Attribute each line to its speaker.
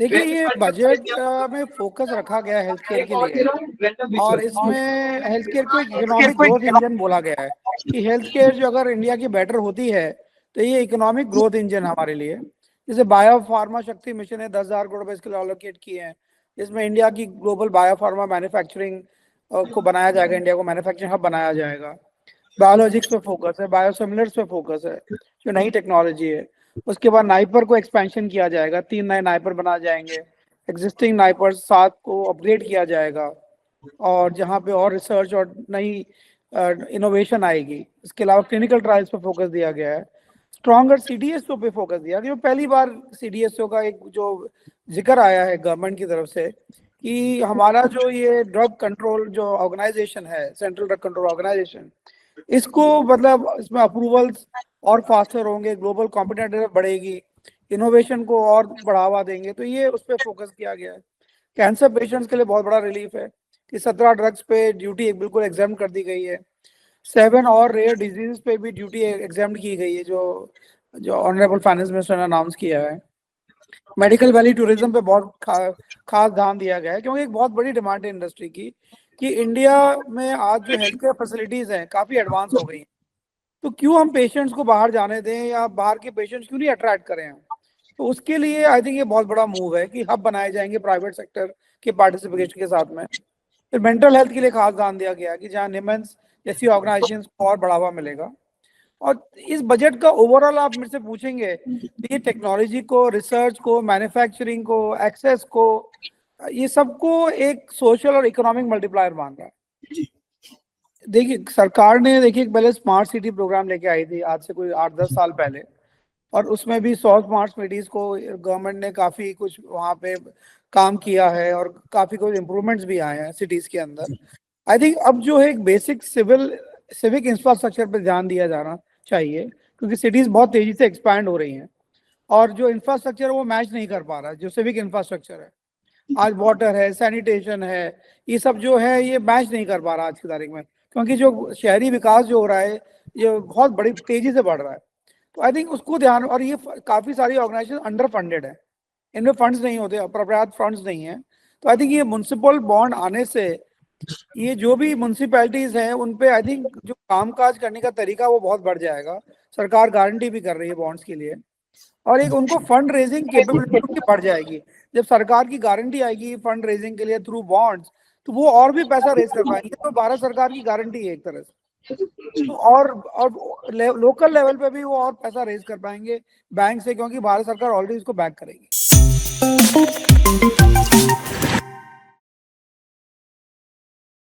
Speaker 1: देखिए ये बजट में फोकस रखा गया है हेल्थ केयर के लिए, और इसमें हेल्थ केयर को एक इकोनॉमिक ग्रोथ इंजन बोला गया है कि हेल्थ केयर जो अगर इंडिया की बेटर होती है तो ये इकोनॉमिक ग्रोथ इंजन हमारे लिए। जैसे बायो फार्मा शक्ति मिशन है, 10,000 करोड़ रुपए इसके लिए एलोकेट किए हैं, जिसमें इंडिया की ग्लोबल बायो फार्मा मैन्युफैक्चरिंग को बनाया जाएगा, इंडिया को मैन्युफैक्चरिंग हब बनाया जाएगा। बायोलॉजिक्स पे फोकस है, बायोसिमिलर्स पे फोकस है, जो नई टेक्नोलॉजी है। उसके बाद नाइपर को एक्सपेंशन किया जाएगा, 3 नए नाइपर बना जाएंगे, एग्जिस्टिंग नाइपर 7 को अपग्रेड किया जाएगा, और जहाँ पे और रिसर्च और नई इनोवेशन आएगी। इसके अलावा क्लिनिकल ट्रायल्स पे फोकस दिया गया है, स्ट्रॉन्गर सीडीएसओ पे फोकस दिया गया। पहली बार सीडीएसओ का एक जो जिक्र आया है गवर्नमेंट की तरफ से कि हमारा जो ये ड्रग कंट्रोल जो ऑर्गेनाइजेशन है, सेंट्रल ड्रग कंट्रोल ऑर्गेनाइजेशन, इसको मतलब इसमें अप्रूवल्स और फास्टर होंगे, ग्लोबल कॉम्पिटिटिव बढ़ेगी, इनोवेशन को और बढ़ावा देंगे, तो ये उस पर फोकस किया गया है। कैंसर पेशेंट्स के लिए बहुत बड़ा रिलीफ है कि 17 ड्रग्स पे ड्यूटी एक बिल्कुल एग्जाम कर दी गई है, 7 और रेयर डिजीज पे भी ड्यूटी एग्जाम की गई है, जो जो ऑनरेबल फाइनेंस मिनिस्टर ने अनाउंस किया है। मेडिकल वैली टूरिज्म पे बहुत खास ध्यान दिया गया है, क्योंकि एक बहुत बड़ी डिमांड है इंडस्ट्री की कि इंडिया में आज जो हेल्थ केयर फैसिलिटीज हैं काफी एडवांस हो गई हैं, तो क्यों हम पेशेंट्स को बाहर जाने दें, या बाहर के पेशेंट्स क्यों नहीं अट्रैक्ट करें हम। तो उसके लिए आई थिंक ये बहुत बड़ा मूव है कि हब बनाए जाएंगे प्राइवेट सेक्टर के पार्टिसिपेशन के साथ में। फिर मेंटल हेल्थ के लिए खास ध्यान दिया गया कि जहाँ निमेंस जैसी ऑर्गेनाइजेशंस को और बढ़ावा मिलेगा। और इस बजट का ओवरऑल आप मेरे से पूछेंगे तो ये टेक्नोलॉजी को, रिसर्च को, मैन्युफैक्चरिंग को, एक्सेस को, ये सबको एक सोशल और इकोनॉमिक मल्टीप्लायर मान रहा है। देखिए सरकार ने, देखिए पहले स्मार्ट सिटी प्रोग्राम लेके आई थी आज से कोई 8-10 साल पहले, और उसमें भी 100 स्मार्ट सिटीज को गवर्नमेंट ने काफी कुछ वहाँ पे काम किया है, और काफी कुछ इम्प्रूवमेंट्स भी आए हैं सिटीज के अंदर। आई थिंक अब जो है एक बेसिक सिविक इंफ्रास्ट्रक्चर पे ध्यान दिया जाना चाहिए, क्योंकि सिटीज बहुत तेजी से एक्सपैंड हो रही हैं, और जो इंफ्रास्ट्रक्चर है वो मैच नहीं कर पा रहा है, जो सिविक इंफ्रास्ट्रक्चर है आज, वाटर है, सैनिटेशन है, ये सब जो है ये मैच नहीं कर पा रहा आज की तारीख में, क्योंकि जो शहरी विकास जो हो रहा है ये बहुत बड़ी तेजी से बढ़ रहा है। तो आई थिंक उसको ध्यान, और ये काफी सारी ऑर्गेनाइजेशन अंडर फंडेड है, इनमें फंड्स नहीं होते, पर्याप्त फंड्स नहीं है। तो आई थिंक ये म्युनिसिपल बॉन्ड आने से ये जो भी म्युनिसिपैलिटीज हैं उन पे आई थिंक जो कामकाज करने का तरीका वो बहुत बढ़ जाएगा। सरकार गारंटी भी कर रही है बॉन्ड्स के लिए, और एक उनको फंड रेजिंग कैपेबिलिटी उनकी बढ़ जाएगी। जब सरकार की गारंटी आएगी फंड रेजिंग के लिए थ्रू बॉन्ड्स, तो वो और भी पैसा रेज कर पाएंगे, तो भारत सरकार की गारंटी है एक तरह से। तो और लोकल लेवल पे भी वो और पैसा रेज कर पाएंगे बैंक से, क्योंकि भारत सरकार ऑलरेडी इसको बैक करेगी।